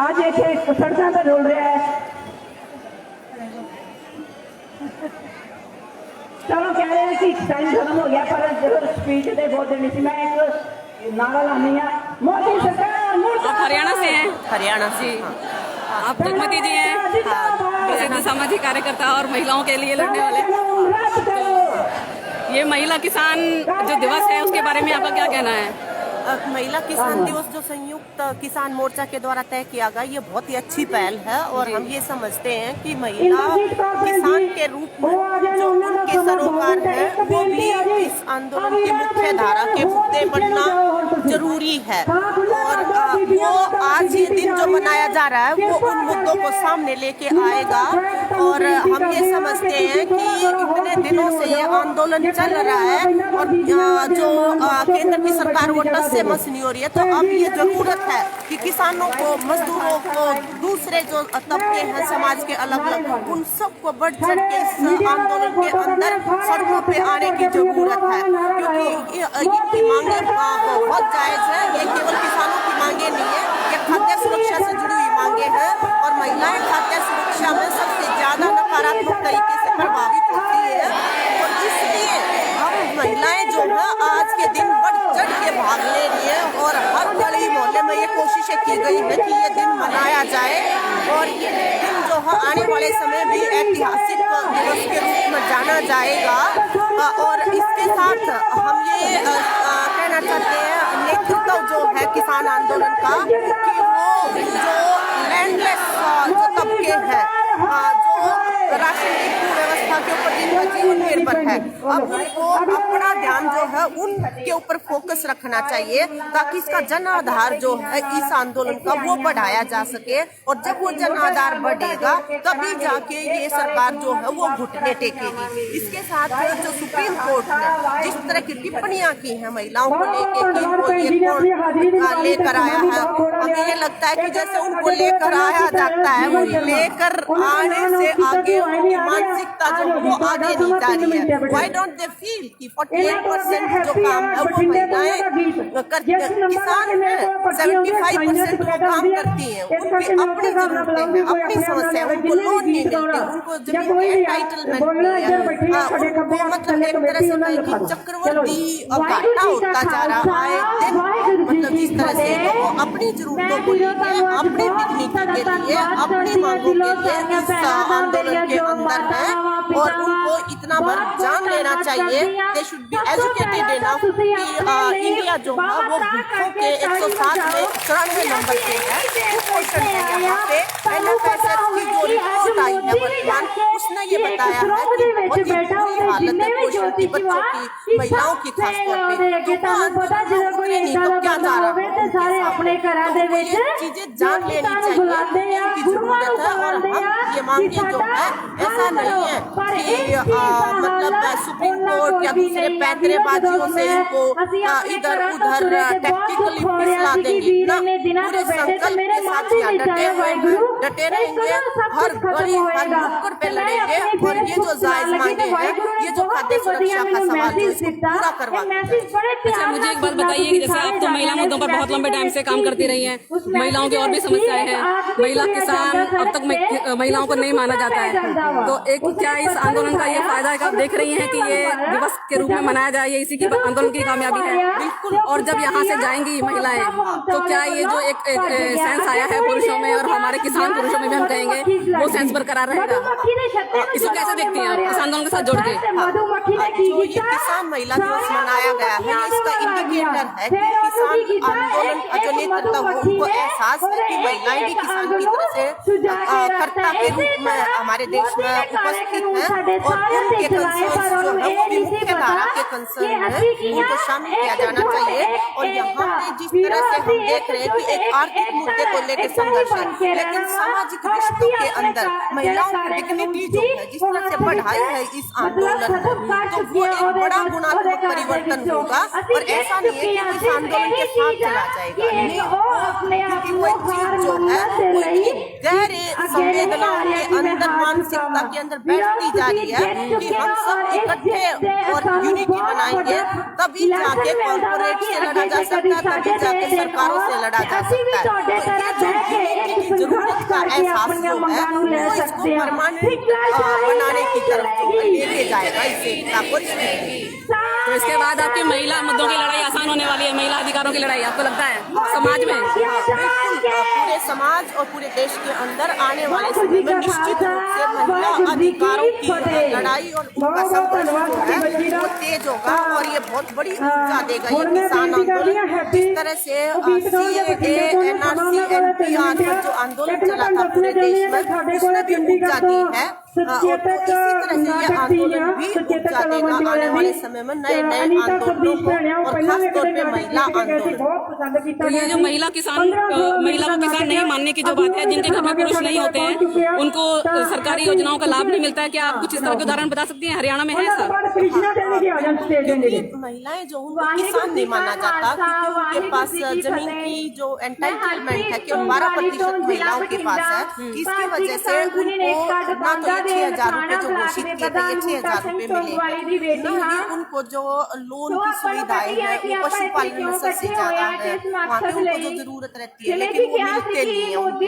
ਅੱਜ ਇੱਥੇ ਸੜਕਾਂ ਤੇ ਰੁਲ ਰਿਹਾ ਹੈ। ਚਲੋ ਕਹਿ ਰਹੇ ਕਿ टाइम खत्म हो गया पर जरूर स्पीच दे बहुत देनी थी। मैं एक नारा लानी है, मोदी सरकार मुर्दाबाद। आप हरियाणा से हैं? हरियाणा से। आप जगमती जी हैं, प्रसिद्ध सामाजिक कार्यकर्ता और महिलाओं के लिए लड़ने वाले। ये महिला किसान जो दिवस है उसके बारे में आपका क्या कहना है? महिला किसान दिवस जो संयुक्त किसान मोर्चा के द्वारा तय किया गया, ये बहुत ही अच्छी पहल है और हम ये समझते हैं कि महिला किसान के रूप में जो उनके सरोकार है वो भी इस आंदोलन की मुख्य धारा के मुद्दे बनना जरूरी है। और वो आज ये दिन जो मनाया जा रहा है वो उन मुद्दों को सामने लेके आएगा। और हम ये समझते हैं कि इतने दिनों से ये आंदोलन चल रहा है और जो केंद्र की सरकार वो टस से मस नहीं हो रही है, तो अब ये जरूरत है कि किसानों को, मजदूरों को, दूसरे जो तबके हैं समाज के अलग अलग, उन सबको बढ़ चढ़ के इस आंदोलन के अंदर सड़कों पे आने की जरूरत है। क्योंकि इनकी मांगे बहुत जायज है, ये केवल किसानों की मांगे नहीं है, ये खाद्य सुरक्षा से जुड़ी हुई मांगे हैं और महिलाएं खाद्य सुरक्षा में सबसे ज्यादा नकारात्मक तरीके से प्रभावित होती है। और इसलिए हम महिलाएं जो है आज के दिन बढ़ चढ़ के भाग ले रही है और हर गली मोहल्ले में ये कोशिशें की गई है कि ये दिन मनाया जाए और ये दिन जो है आने वाले समय भी ऐतिहासिक दिवस के रूप में जाना जाएगा। और इसके साथ हम ये कहना चाहते हैं नेतृत्व जो है किसान आंदोलन का कि वो जो लैंडलेस जो तबके हैं, जो राशन की कुव्यवस्था के ऊपर जिनका जीवन निर्भर है, अब उनको अपना ध्यान जो है उनके ऊपर फोकस रखना चाहिए ताकि इसका जन आधार जो है इस आंदोलन का वो बढ़ाया जा सके। और जब वो जन आधार बढ़ेगा तभी जाके ये सरकार जो है वो घुटने टेकेगी। इसके साथ जो सुप्रीम कोर्ट ने जिस तरह की टिप्पणियां की हैं महिलाओं को लेकर कि उनको ये लेकर आया है, हमें ये लगता है कि जैसे उनको लेकर आया जाता है, वो लेकर आने से आगे उनकी मानसिकता जो वो आगे नहीं जा रही है। Why don't they feel कि 48% जो काम है वो महिलाएं किसान है, 75% वो काम करती हैं, उनकी अपनी जरूरतें हैं, अपनी समस्या, उनको लोन नहीं मिलते, उनको जमीन की एंटाइटलमेंट नहीं है, उनको मतलब एक तरह से कि चक्रवर्ती घाटा होता जा रहा है दिन, मतलब जिस तरह से वो अपनी जरूरतों को लेकर, अपनी दिग्निटी के लिए, अपनी मांगों के लिए इस आंदोलन के अंदर है और उनको इतना भर जान लेना चाहिए। They should be educated enough कि इंडिया जो है वो भूखों के 107 में 94 नंबर पे है, कुपोषण है यहाँ पे। NFSS की जो रिपोर्ट आई है वर्तमान, उसने ये बताया है कि बहुत ही बुरी हालत है पोषण की, बच्चों की, महिलाओं की खासतौर पे। तो नहीं तो क्या जा रहा है, तो ये चीजें जान लेनी चाहिए, उनकी जरूरत है। और हम ये मांगे जो है ऐसा नहीं है कि मतलब सुप्रीम कोर्ट या दूसरे पैंतरेबाजियों से इनको इधर उधर टैक्टिकली फिसला देंगे ना, पूरे संकल्प के साथ यहाँ डटे रहेंगे, हर गली हर नुक्कड़ पे लड़ेंगे और ये जो जायज मांगे हैं, ये जो खाद्य सुरक्षा का सवाल जो इसको पूरा करवा। अच्छा, मुझे एक बात बताइए कि जैसे आप तो महिला मुद्दों पर बहुत लंबे टाइम से काम करती रही हैं, महिलाओं की और भी समस्याएं हैं, महिला किसान अब तक महिलाओं को नहीं माना जाता है, तो एक क्या इस आंदोलन का ये फायदा है कि आप देख रही हैं कि ये दिवस के रूप में मनाया जाए, ये इसी की आंदोलन की कामयाबी है? बिल्कुल। और जब यहाँ से जाएंगी महिलाएं तो क्या ये जो एक सेंस आया है पुरुषों में और हमारे किसान पुरुषों में भी हम कहेंगे वो सेंस बरकरार रहेगा? इसको कैसे देखती हैं आप इस आंदोलन के साथ जोड़ के? जो ये किसान महिला दिवस मनाया गया है, ये इसका इंडिकेटर है कि किसान आंदोलन का जो नेतृत्व है उनको एहसास है कि महिलाएं भी किसान की तरह से कर्ता के रूप में हमारे देश में उपस्थित हैं और उनके कंसर्न जो है वो भी मुख्य धारा के कंसर्न है, उनको शामिल किया जाना चाहिए। और यहाँ पे जिस तरह से हम देख रहे हैं कि एक आर्थिक मुद्दे को लेकर संघर्ष है, लेकिन सामाजिक रिश्तों के अंदर महिलाओं की डिग्निटी जो है जिस तरह से बढ़ाई है इस आंदोलन में, तो वो एक बड़ा गुणात्मक परिवर्तन होगा। और ऐसा नहीं है कि इस आंदोलन के साथ चला जाएगा, नहीं, क्योंकि वो चीज जो है वो गहरे संवेदनाओं के अंदर, मानसिकता के अंदर बैठती जा रही है कि हम सब इकट्ठे और यूनिटी बनाएंगे तभी जाके कॉर्पोरेट से लड़ा जा सकता है, तभी जाके सरकारों से लड़ा जा सकता है। तो ये जो यूनिटी की प्रयास जो है वो इसको परमानेंट बनाने की तरफ जो है लेके जाएगा इस एकता को। तो इसके बाद आपकी महिला मुद्दों की लड़ाई आसान होने वाली है, महिला अधिकारों की लड़ाई, आपको लगता है समाज में? बिल्कुल, पूरे समाज और पूरे देश के अंदर आने वाले समय में निश्चित रूप से महिला अधिकारों की लड़ाई और उनका संघर्ष जो है वो तेज होगा और ये बहुत बड़ी ऊर्जा देगा। ये किसान आंदोलन जिस तरह से CAA, NRC, NPR पर जो आंदोलन चला था पूरे देश में, उसने भी ऊर्जा दी है और तो इसी तरह से ये आंदोलन भी ऊर्जा देगा आने वाले समय में नए नए आंदोलनों को और खासतौर पे महिला आंदोलन। तो ये जो महिला को किसान नहीं मानने की जो बात है, जिनके घर में पुरुष नहीं होते हैं उनको सरकारी योजनाओं का लाभ नहीं मिलता है, क्या आप कुछ इस तरह के उदाहरण बता सकती हैं? हरियाणा में है ऐसा? महिलाएं जो उनको किसान नहीं माना जाता क्योंकि उनके पास जमीन की जो एंटाइटलमेंट है केवल 12% महिलाओं के पास है। इसकी वजह से उनको ना तो 6,000 रुपए जो घोषित किए थे ये 6,000 रुपए मिले, ना ही उनको जो लोन की सुविधाएं है वो पशुपालन में सबसे ज्यादा है, वहाँ पे उनको जो जरूरत रहती है लेकिन वो मिलते नहीं है उनको।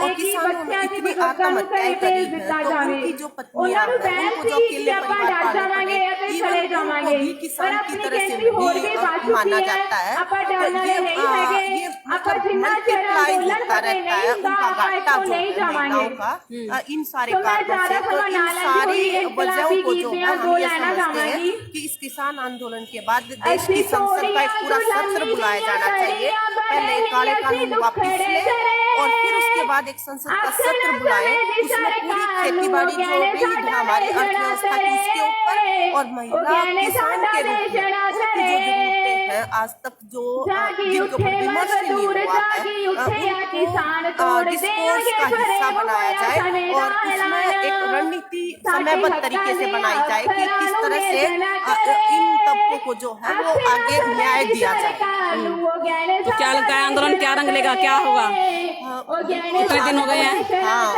और किसानों में इतनी आत्महत्याएं करी है तो उनकी जो पत्नियां हैं उनको जो अकेले परिवार पालने पड़े, इवन उनको भी किसान की तरह से भी माना जाता है। तो ये मतलब मल्टीप्लाई होता रहता है उनका घाटा जो है महिलाओं का इन सारे कारणों से। तो इन सारी वजहों को जो है हम ये समझते हैं कि इस किसान आंदोलन के बाद देश की संसद का एक पूरा सत्र बुलाया जाना चाहिए। पहले काले कानून वापस ले और फिर उसके बाद एक संसद का सत्र बुलाए, उसमें पूरी खेतीबाड़ी जो भी है हमारी अर्थव्यवस्था की उसके ऊपर और महिला किसान के रूप में उनकी जो जरूरतें हैं आज तक जो जिनके ऊपर विमर्श नहीं हुआ है उनको डिस्कोर्स का हिस्सा बनाया जाए और उसमें एक रणनीति समयबद्ध तरीके से बनाई जाए कि किस तरह से इन तबकों को जो है वो आगे न्याय दिया जाए। तो क्या लगता है आंदोलन क्या रंग लेगा, क्या होगा? कितने दिन हो गए हैं? हाँ,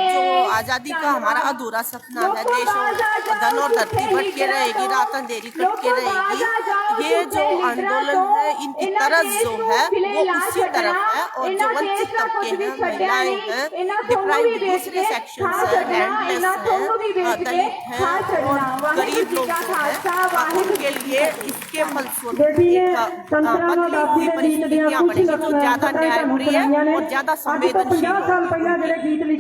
जो आजादी का हमारा अधूरा सपना है, देश और धन और धरती भटके रहेगी, रात अंधेरी कटके रहेगी, ये जो आंदोलन है इनकी तरफ जो है वो उसी तरफ है। और जो वंचित तबके हैं, महिलाएं हैं, डिप्राइव्ड दूसरे सेक्शंस हैं, हैंडलेस हैं, दलित हैं और गरीब लोग जो हैं उनके लिए इसके फलस्वरूप बदली हुई परिस्थितियां बनेगी जो ज्यादा न्यायप्रिय और ज्यादा संवेदनशील।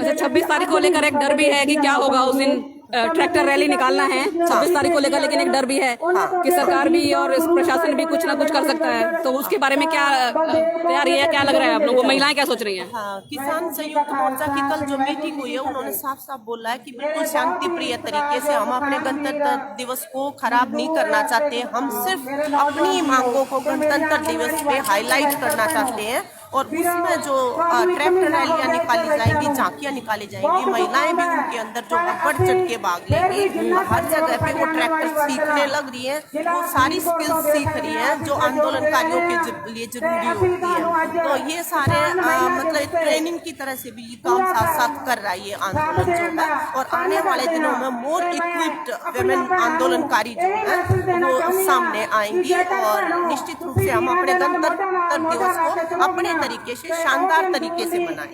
अच्छा, 26 तारीख को लेकर एक डर भी है कि क्या होगा उस दिन ट्रैक्टर रैली निकालना है 26 तारीख को लेकर, लेकिन एक डर भी है कि सरकार भी और प्रशासन भी कुछ ना कुछ कर सकता है, तो उसके बारे में क्या तैयारी है, क्या लग रहा है आप लोगों को? महिलाएं क्या सोच रही हैं? हाँ, किसान संयुक्त मोर्चा की कल जो मीटिंग हुई है उन्होंने साफ साफ बोला है कि बिल्कुल शांति प्रिय तरीके से हम अपने गणतंत्र दिवस को खराब नहीं करना चाहते, हम सिर्फ अपनी मांगों को गणतंत्र दिवस पे हाईलाइट करना चाहते हैं और उसमें जो ट्रैक्टर रैलियां निकाली जाएंगी, झांकियां निकाली जाएंगी, महिलाएं भी उनके अंदर जो बढ़ चढ़ के भाग लेंगी। हर जगह पे वो ट्रैक्टर सीखने लग रही है, वो सारी स्किल्स सीख रही है जो आंदोलनकारियों के लिए जरूरी होती है। तो ये सारे मतलब ट्रेनिंग की तरह से भी ये काम साथ साथ कर रहा है ये आंदोलन जो है। और आने वाले दिनों में मोर इक्विप्ड वुमेन आंदोलनकारी जो है वो सामने आएंगी और निश्चित रूप से हम अपने गणतंत्र दिवस को अपने तरीके से शानदार तरीके से मनाएं।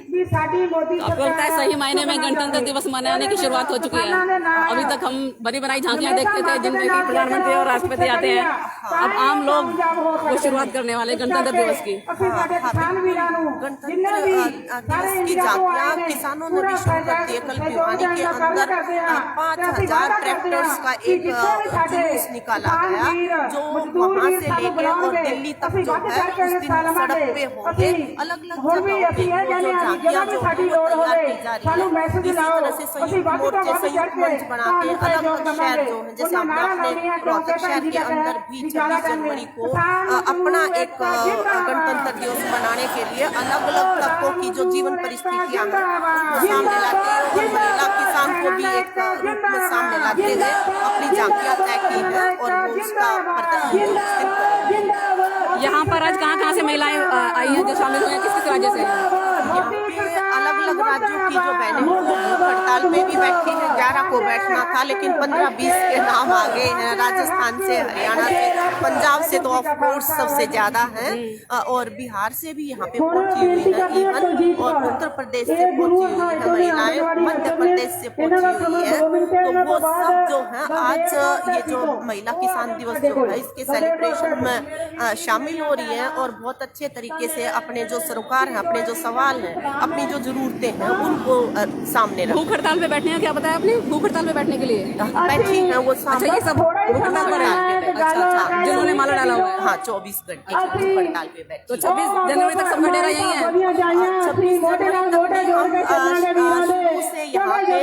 आपको लगता है सही मायने में गणतंत्र दिवस मनाने की शुरुआत हो चुकी है? अभी तक हम बनी बनाई झांकियां देखते थे जिनमें कि प्रधानमंत्री और राष्ट्रपति आते हैं, अब आम लोग वो शुरुआत करने वाले गणतंत्र दिवस की। गणतंत्र दिवस की झांकियां किसानों ने भी शुरू कर दी है। कल भिवानी के अंदर 5,000 ट्रैक्टर्स का एक जुलूस निकाला गया जो वहां से लेके और दिल्ली तक जो है उस दिन सड़क पे होंगे। अलग अलग जगहों पे जो झांकियां जो है वो तैयार की जा रही है। इसी तरह से संयुक्त मोर्चे, संयुक्त मंच बना के अलग अलग शहर जो है, जैसे हमने अपने रोहतक शहर के अंदर भी 26 जनवरी को अपना एक गणतंत्र दिवस मनाने के लिए अलग अलग तबकों की जो जीवन परिस्थितियां हैं उसको सामने लाते और महिला किसान को भी एक रूप में सामने लाते हुए अपनी झांकियां तय की है और वो उसका प्रदर्शन। यहाँ पर आज कहाँ से महिलाएं आई हैं जो शामिल हुई हैं, किस किस राज्य से? अलग अलग राज्यों की जो बहनें भूख हड़ताल में भी बैठी है, 11 को बैठना था लेकिन 15-20 के नाम आ गए हैं। राजस्थान से, हरियाणा से, पंजाब से तो ऑफ कोर्स सबसे ज्यादा हैं और बिहार से भी यहाँ पे पहुंची हुई है इवन, और उत्तर प्रदेश से पहुंची हुई है पहले से पहुंची हुई है, तो वो सब जो है आज ये जो महिला किसान दिवस जो है इसके सेलिब्रेशन में शामिल हो रही है और बहुत अच्छे तरीके से अपने जो सरोकार हैं, अपने जो सवाल हैं, अपनी जो जरूरतें हैं उनको सामने रख। भूख हड़ताल पे बैठने का क्या बताया आपने? भूख हड़ताल पे बैठने के लिए बैठी हैं वो सामने। अच्छा, ये सब भूख हड़ताल पर है। अच्छा, जिन्होंने माला डाला हुआ है। हाँ 24 घंटे भूख हड़ताल पे बैठी। तो 26 जनवरी तक सब डेरा यही है। 26 जनवरी शुरू से यहाँ पे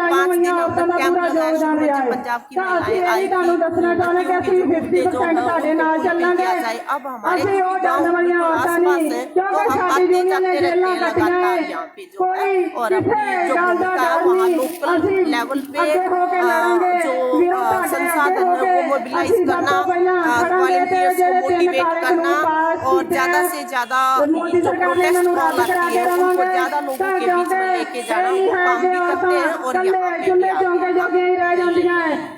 5 दिन तक कैंप लगाया शुरू है। पंजाब की महिलाएं आई थी, मुद्दे जो है किया जाए। अब हमारे गाँव बिल्कुल आसपास है तो हम आते जाते रहते हैं लगातार यहाँ पे जो है, और अपनी जो भूमिका है वहाँ लोकल लेवल पे जो संसाधन है वो मोबिलाइज करना, वॉलंटियर्स को मोटिवेट करना और ज्यादा से ज्यादा जो प्रोटेस्ट कॉल आती है उनको ज्यादा लोगों के बीच में लेके जाना, वो काम भी करते हैं। और यहाँ पे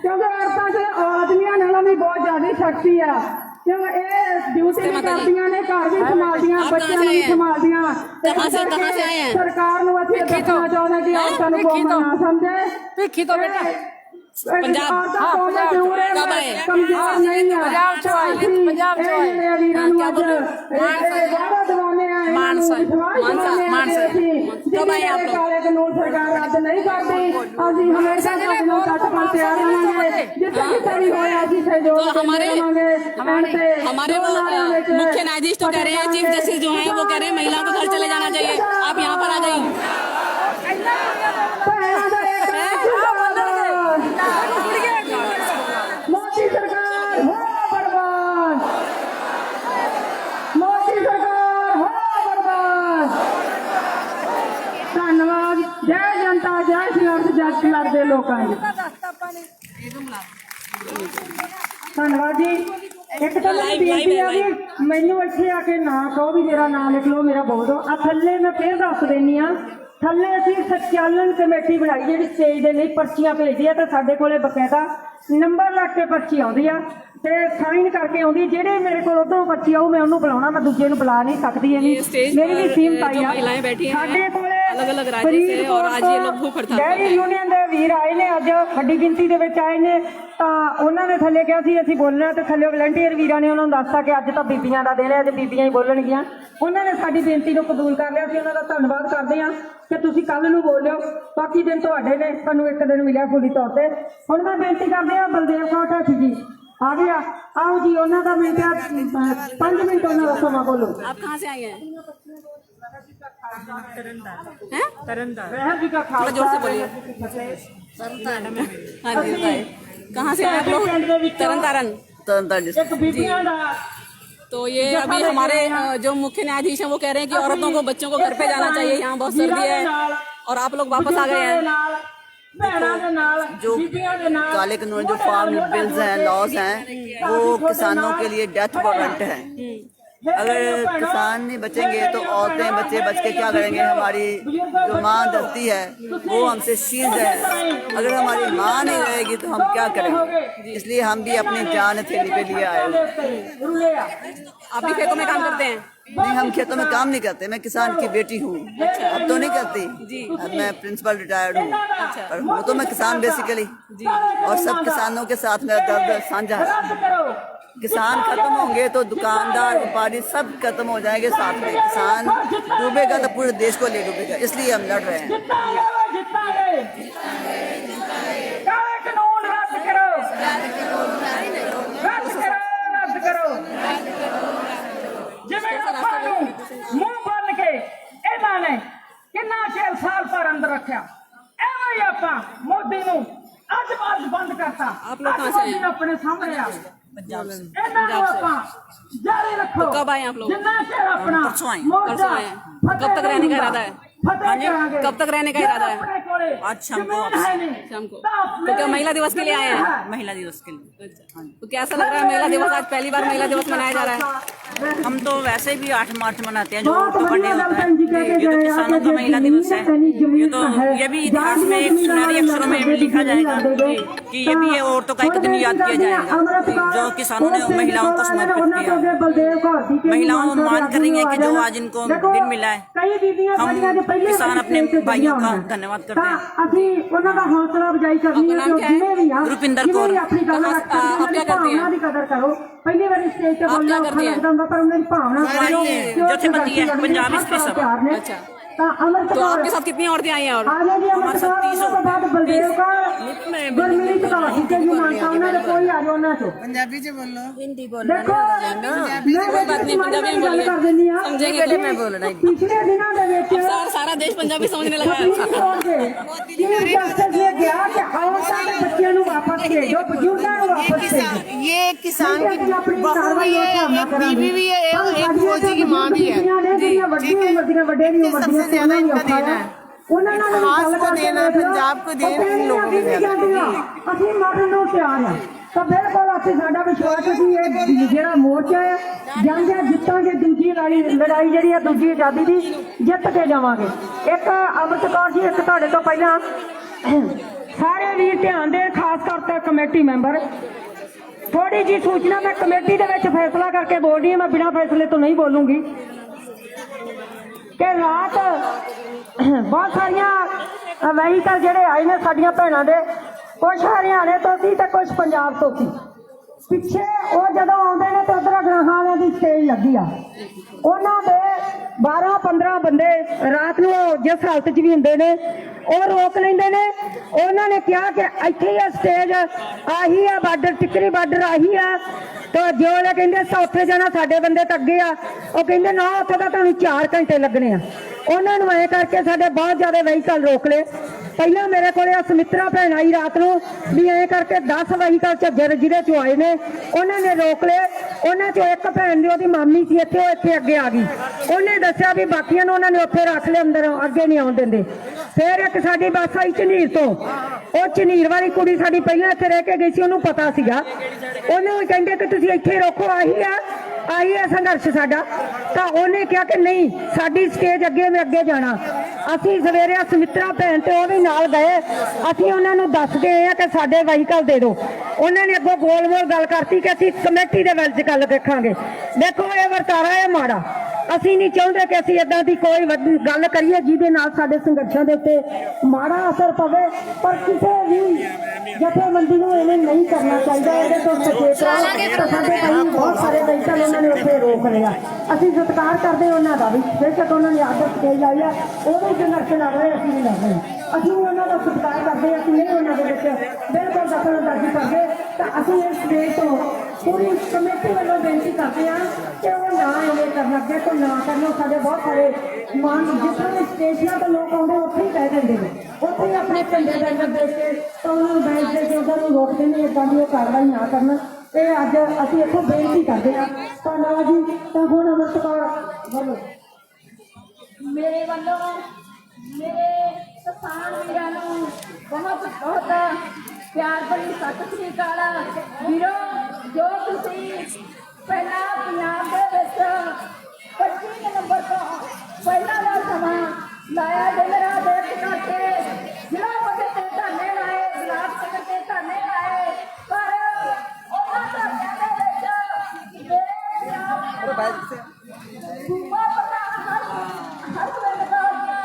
क्योंकि औरतां से आदमियां नालों भी बहुत ज्यादा शक्ति है, क्यों ये ड्यूटी करदियां ने, घर भी संभालदियां, बच्चों भी संभालदियां। कहाँ से आए हैं? सरकार नूं असीं दसना चाहुंदे कि औरतां नूं कोई ना समझे। देखी तो बेटा पंजाब कब आए? कमजोर नहीं है, पंजाब से आए। क्या बोल रहे हो? मानसा कब आए आप लोग? काले कानून सरकार रद्द नहीं करती, असीं हमेशा कानून सच पर तैयार रहांगे। जिथे किते भी होए असीं सहयोग तो हमारे वो मुख्य न्यायाधीश तो कह रहे हैं, चीफ जस्टिस जो हैं वो कह रहे हैं महिलाओं को घर चले जाना चाहिए। आप यहाँ पर आ गई। मोदी सरकार हो बर्बाद, मोदी सरकार हो बर्बाद। धन्यवाद। जय जनता, जय संघर्ष, जय संघर्ष दे लोकां दी। धन्यवाद जी। एक तो बेनती है कि मैनू इत्थे आके ना कहो भी मेरा नाम लिख लो, मेरा बोल दो। आ थल्ले मैं फिर दस देनी आ, थल्ले असीं संचालन कमेटी बनाई जिहड़ी स्टेज दे लई पर्चियां भेजदी है, तो साडे कोले बकायदा नंबर लग के पर्ची आउंदी आ ते साइन करके आउंदी। जेहड़े मेरे कोल उधरों पर्ची आऊ मैं उन्होंने बुलाउणा, मैं दूजे नूं बुला नहीं सकदी। मेरी भी सीमत आई आ। साडे कोले अलग-अलग राज्य से और आज ये लोग भूख हड़ताल डेयरी यूनियन दे वीर आए ने, अज वड्डी गिनती दे विच आए ने। तां उन्हां ने थल्ले कहा सी असीं बोलना, ते थल्ले वलंटियर वीरां ने उन्हां नूं दस्सता कि अज तां बीबियां दा दिन है, अज बीबियां ही बोलणगीਆਂ। उन्हां ने साडी बेनती नूं कबूल कर लिया। असीं उन्हां दा धन्नवाद करदे हां कि तुसीं कल नूं बोलिओ, बाकी दिन तुहाडे ने, तुहानूं एक दिन मिलिਆ फुली तौर ते। हुण मैं बेनती करदी हां बलदेव कौर ढाठी जी आ गया, आओ जी। उन्हां दा मैं 5 मिनट उन्हां दा समां बोलो। आप कहाँ से आई हैं? तरनतारन जी का थोड़ा जोर से बोलिए। हाँ जी बताइए, कहाँ से आए आप लोग? तरनतारन। एक बीबियां दा। तो ये अभी हमारे जो मुख्य न्यायाधीश हैं वो कह रहे हैं कि औरतों को, बच्चों को घर पे जाना चाहिए, यहाँ बहुत सर्दी है, और आप लोग वापस आ गए हैं। जो काले कानून, जो फार्म बिल्स हैं, लॉज हैं, वो किसानों के लिए डेथ वारंट है। अगर किसान नहीं बचेंगे तो औरतें बच्चे बच के क्या करेंगे? हमारी जो माँ धरती है वो हमसे शील है, अगर हमारी माँ नहीं रहेगी तो हम क्या करेंगे? इसलिए हम भी अपनी जान हथेली पे लिए आए। आप भी खेतों में काम करते हैं? नहीं, हम खेतों में काम नहीं करते। मैं किसान की बेटी हूँ। अब तो नहीं करती, अब मैं प्रिंसिपल रिटायर्ड हूँ, पर हूँ तो मैं किसान बेसिकली। और सब किसानों के साथ मेरा दर्द साझा है। किसान खत्म होंगे तो दुकानदार, व्यापारी सब खत्म हो जाएंगे साथ में। किसान डूबेगा तो पूरे देश को ले डूबेगा, इसलिए हम लड़ रहे हैं। मुंह बन के इन्होंने कितना चेर साल पर अंदर रखा, एवं आपां मोदी नूं अज मार्च बंद करता। आप लोग कहाँ से आए? अपने सामने आ पंजाब से। जारी रखो। तो कब आए आप लोग? जिन्ना चेर अपना परसों आए। परसों आए। कब तक रहने का इरादा है? कब तक रहने का इरादा है? आज शाम को वापस। शाम को। तो क्या महिला दिवस के लिए आए हैं? महिला दिवस के लिए। तो कैसा लग रहा है महिला दिवस? आज पहली बार महिला दिवस मनाया जा रहा है। हम तो वैसे भी 8 मार्च मनाते हैं, जो बर्थडे होता है। ये तो किसानों का महिला दिवस है। ये भी इतिहास में एक सुनहरे अक्षरों में लिखा जाएगा। कि ये भी है औरतों का एक दिन याद किया जाएगा जो किसानों ने महिलाओं को समर्पित किया। महिलाओं मान कर रही है कि जो आज इनको दिन मिला है, हम किसान अपने भाइयों का धन्यवाद करते हैं। आपका नाम क्या है? रुपिंदर कौर। आप क्या करती हैं? आप क्या करती हैं? जथेबंदी है पंजाब स्त्री सभा। अच्छा, तो आपके साथ कितनी औरतें आई हैं? और हमारे साथ 30 पंजाबी च बोलो, हिंदी कोई बात नहीं, पंजाबी में बोलिए, समझेंगे। मैं बोल रहा पिछले दिनों ਦੇ ਵਿੱਚ सारा देश पंजाबी समझने लगा है। ਬੱਚਿਆਂ ਨੂੰ ਵਾਪਸ ਭੇਜੋ, ਬਜ਼ੁਰਗਾਂ ਨੂੰ ਵਾਪਸ ਭੇਜੋ। ये किसान की बहू भी है, एक बीवी भी है, एक फौजी की माँ भी है। सबसे ज्यादा इनका देना है, इतिहास को देना, पंजाब को देना, इन लोगों को देना। ਅਸੀਂ ਮਰਨ ਨੂੰ ਤਿਆਰ ਆ ਤਾਂ ਬਿਲਕੁਲ ਅਸੀਂ ਸਾਡਾ ਵਿਸ਼ਵਾਸ ਹੈ ਕਿ ਇਹ ਜਿਹੜਾ ਮੋਰਚਾ ਹੈ ਜੰਗ ਜਿੱਤਾਂਗੇ। ਦੂਜੀ ਲੜਾਈ ਜਿਹੜੀ ਹੈ ਦੂਜੀ ਆਜ਼ਾਦੀ ਦੀ ਜਿੱਤ ਕੇ ਜਾਵਾਂਗੇ। ਇੱਕ ਅੰਮ੍ਰਿਤ ਕੌਰ ਜੀ, ਇੱਕ ਤੁਹਾਡੇ ਤੋਂ ਪਹਿਲਾਂ ਸਾਰੇ ਵੀਰ ਧਿਆਨ ਦੇ, ਖਾਸ ਤੌਰ ਤੇ ਕਮੇਟੀ ਮੈਂਬਰ, ਥੋੜੀ ਜੀ ਸੂਚਨਾ ਮੈਂ ਕਮੇਟੀ ਦੇ ਵਿੱਚ ਫੈਸਲਾ ਕਰਕੇ ਬੋਲ ਰਹੀ ਹਾਂ, ਮੈਂ ਬਿਨਾਂ ਫੈਸਲੇ ਤੋਂ ਨਹੀਂ ਬੋਲੂੰਗੀ ਕਿ ਰਾਤ ਬਹੁਤ ਸਾਰੀਆਂ ਵਹੀਕਲ ਜਿਹੜੇ ਆਏ ਨੇ ਸਾਡੀਆਂ ਭੈਣਾਂ ਦੇ, ਕੁਛ ਹਰਿਆਣੇ ਤੋਂ ਸੀ ਤੇ ਕੁਛ ਪੰਜਾਬ ਤੋਂ ਸੀ। ਪਿੱਛੇ ਉਹ ਜਦੋਂ ਆਉਂਦੇ ਨੇ ਤੇ ਉਧਰ ਗ੍ਰਾਹਾਂ ਵਾਲਿਆਂ ਦੀ ਸਟੇਜ ਲੱਗੀ ਆ, ਉਹਨਾਂ ਦੇ 12-15 ਬੰਦੇ ਰਾਤ ਨੂੰ ਜਿਸ ਹਾਲਤ 'ਚ ਵੀ ਹੁੰਦੇ ਨੇ ਉਹ ਰੋਕ ਲੈਂਦੇ ਨੇ। ਉਹਨਾਂ ਨੇ ਕਿਹਾ ਕਿ ਇੱਥੇ ਹੀ ਆ ਸਟੇਜ, ਆਹੀ ਆ ਬਾਰਡਰ, ਟਿੱਕਰੀ ਬਾਰਡਰ ਆਹੀ ਆ। ਤਾਂ ਜੋ ਉਹ ਕਹਿੰਦੇ ਉੱਥੇ ਜਾਣਾ, ਸਾਡੇ ਬੰਦੇ ਤਾਂ ਅੱਗੇ ਆ। ਉਹ ਕਹਿੰਦੇ ਨਾ, ਉੱਥੇ ਤਾਂ ਤੁਹਾਨੂੰ 4 ਘੰਟੇ ਲੱਗਣੇ ਆ। ਉਹਨਾਂ ਨੂੰ ਐਂ ਕਰਕੇ ਸਾਡੇ ਬਹੁਤ ਜ਼ਿਆਦਾ ਵਹੀਕਲ ਰੋਕ ਲਏ। ਪਹਿਲਾਂ ਮੇਰੇ ਕੋਲੇ ਸੁਮਿਤਰਾ ਭੈਣ ਆਈ ਰਾਤ ਨੂੰ ਵੀ ਐਂ ਕਰਕੇ 10 ਵਹੀਕਲ ਝੱਜਰ ਜਿਹਦੇ ਚੋਂ ਆਏ ਨੇ, ਉਹਨਾਂ ਨੇ ਰੋਕ ਲਏ। ਉਹਨਾਂ ਚੋਂ ਇੱਕ ਭੈਣ ਦੀ ਉਹਦੀ ਮਾਮੀ ਸੀ ਇੱਥੇ, ਉਹ ਇੱਥੇ ਅੱਗੇ ਆ ਗਈ। ਉਹਨੇ ਦੱਸਿਆ ਵੀ ਬਾਕੀਆਂ ਨੂੰ ਉਹਨਾਂ ਨੇ ਉੱਥੇ ਰੱਖ ਲਿਆ, ਅੰਦਰ ਅੱਗੇ ਨਹੀਂ ਆਉਣ ਦਿੰਦੇ। ਫਿਰ ਇੱਕ ਸਾਡੀ ਬੱਸ ਆਈ ਝਨੀਰ ਤੋਂ, ਉਹ ਝਨੀਰ ਵਾਲੀ ਕੁੜੀ ਸਾਡੀ ਪਹਿਲਾਂ ਇੱਥੇ ਰਹਿ ਕੇ ਗਈ ਸੀ, ਉਹਨੂੰ ਪਤਾ ਸੀਗਾ। ਉਹਨੂੰ ਵੀ ਕਹਿੰਦੇ ਕਿ ਤੁਸੀਂ ਇੱਥੇ ਰੋਕੋ, ਆਹੀ ਹੈ ਸੰਘਰਸ਼ ਸਾਡਾ। ਤਾਂ ਉਹਨੇ ਕਿਹਾ ਕਿ ਨਹੀਂ, ਸਾਡੀ ਸਟੇਜ ਅੱਗੇ, ਮੈਂ ਅੱਗੇ ਜਾਣਾ। ਅਸੀਂ ਸਵੇਰੇ ਸੁਮਿਤਰਾ ਭੈਣ ਤੇ ਉਹ ਵੀ ਨਾਲ ਗਏ। ਅਸੀਂ ਉਹਨਾਂ ਨੂੰ ਦੱਸਦੇ ਆ ਕਿ ਸਾਡੇ ਵਹੀਕਲ ਦੇ ਦਿਓ। ਉਹਨਾਂ ਨੇ ਅੱਗੋਂ ਗੋਲ-ਮੋਲ ਗੱਲ ਕਰਤੀ ਕਿ ਅਸੀਂ ਕਮੇਟੀ ਦੇ ਵਿੱਚ ਗੱਲ ਦੇਖਾਂਗੇ। ਦੇਖੋ, ਇਹ ਵਰਤਾਰਾ ਹੈ ਮਾੜਾ। ਅਸੀਂ ਨਹੀਂ ਚਾਹੁੰਦੇ ਕਿ ਅਸੀਂ ਏਦਾਂ ਦੀ ਕੋਈ ਗੱਲ ਕਰੀਏ ਜਿਹਦੇ ਨਾਲ ਸਾਡੇ ਸੰਘਰਸ਼ਾਂ ਦੇ ਉੱਤੇ ਮਾੜਾ ਅਸਰ ਪਵੇ, ਪਰ ਕਿਸੇ ਵੀ ਜਥੇਬੰਦੀ ਨੂੰ ਇਹ ਨਹੀਂ ਕਰਨਾ ਚਾਹੀਦਾ। ਇਹਦੇ ਤੋਂ ਸਚੇਤ ਰਹੋ। ਸਾਡੇ ਕਈ ਬਹੁਤ ਸਾਰੇ ਵਹੀਕਲ ਉਹਨਾਂ ਨੇ ਉੱਥੇ ਰੋਕ ਲਿਆ। ਅਸੀਂ ਸਤਿਕਾਰ ਕਰਦੇ ਉਹਨਾਂ ਦਾ ਵੀ, ਬੇਸ਼ੱਕ ਉਹਨਾਂ ਨੇ ਆਦਤ ਸਟੇਜ ਆਈ ਆ, ਉਹਦੇ ਸੰਘਰਸ਼ ਲੜ ਰਹੇ, ਅਸੀਂ ਨਹੀਂ ਲੜ ਰਹੇ। ਅਸੀਂ ਵੀ ਉਹਨਾਂ ਦਾ ਸਤਿਕਾਰ ਕਰਦੇ, ਅਸੀਂ ਨਹੀਂ ਉਹਨਾਂ ਦੇ ਵਿੱਚ ਬਿਲਕੁਲ ਦਖਲਅੰਦਾਜ਼ੀ ਕਰਦੇ। ਤਾਂ ਅਸੀਂ ਇਸ ਸਟੇਜ ਤੋਂ ਪੂਰੀ ਕਮੇਟੀ ਵੱਲੋਂ ਬੇਨਤੀ ਕਰਦੇ ਹਾਂ ਕਿ ਉਹ ਨਾ ਇਹ ਕਰਨ, ਅੱਗੇ ਤੋਂ ਨਾ ਕਰਨ। ਸਾਡੇ ਬਹੁਤ ਸਾਰੇ ਮਾਨ ਜਿੱਥੇ ਸਟੇਸ਼ਨਾਂ ਤੋਂ ਲੋਕ ਆਉਂਦੇ ਉੱਥੇ ਹੀ ਕਹਿ ਦਿੰਦੇ ਨੇ, ਉੱਥੇ ਹੀ ਆਪਣੇ ਝੰਡੇ ਦੇ ਅੰਦਰ ਦੇਖ ਕੇ ਤਾਂ ਉਹਨਾਂ ਨੂੰ ਬੈਠ ਕੇ ਉਹਨਾਂ ਨੂੰ ਰੋਕਦੇ ਨੇ, ਇੱਦਾਂ ਦੀ ਉਹ ਕਾਰਵਾਈ ਨਾ ਕਰਨ। ਤੇ ਅੱਜ ਅਸੀਂ ਇੱਥੋਂ ਬੇਨਤੀ ਕਰਦੇ ਹਾਂ। ਧੰਨਵਾਦ ਜੀ। ਤਾਂ ਹੁਣ ਅੰਮ੍ਰਿਤ ਕੌਰ ਬੋਲੋ। ਮੇਰੇ ਵੱਲੋਂ ਮੇਰੇ ਕਿਸਾਨ ਵੀਰਾਂ ਨੂੰ ਬਹੁਤ ਬਹੁਤ ਪਿਆਰ ਭਰੀ ਸਤਿ ਸ੍ਰੀ ਅਕਾਲ। ਵੀਰੋ, ਜੋ ਤੁਸੀਂ ਪਹਿਲਾਂ ਪੰਜਾਬ ਦੇ ਵਿੱਚ 25 ਨਵੰਬਰ ਤੋਂ ਪਹਿਲਾਂ ਦਾ ਸਮਾਂ ਲਾਇਆ, ਦਿਨ ਰਾਤ ਇੱਕ ਕਰਕੇ ਜ਼ਿਲ੍ਹਾ ਪੱਧਰ ਤੇ ਧਰਨੇ ਲਾਏ, ਬਲਾਕ ਪੱਧਰ ਤੇ ਧਰਨੇ ਲਾਏ, ਪਰ ਉਹਨਾਂ ਧਰਨਿਆਂ ਦੇ ਵਿੱਚ ਮੇਰੇ ਸੂਬਾ ਪ੍ਰਧਾਨ ਹਰਗੋਬਿੰਦ ਕੌਰ ਦੀਆਂ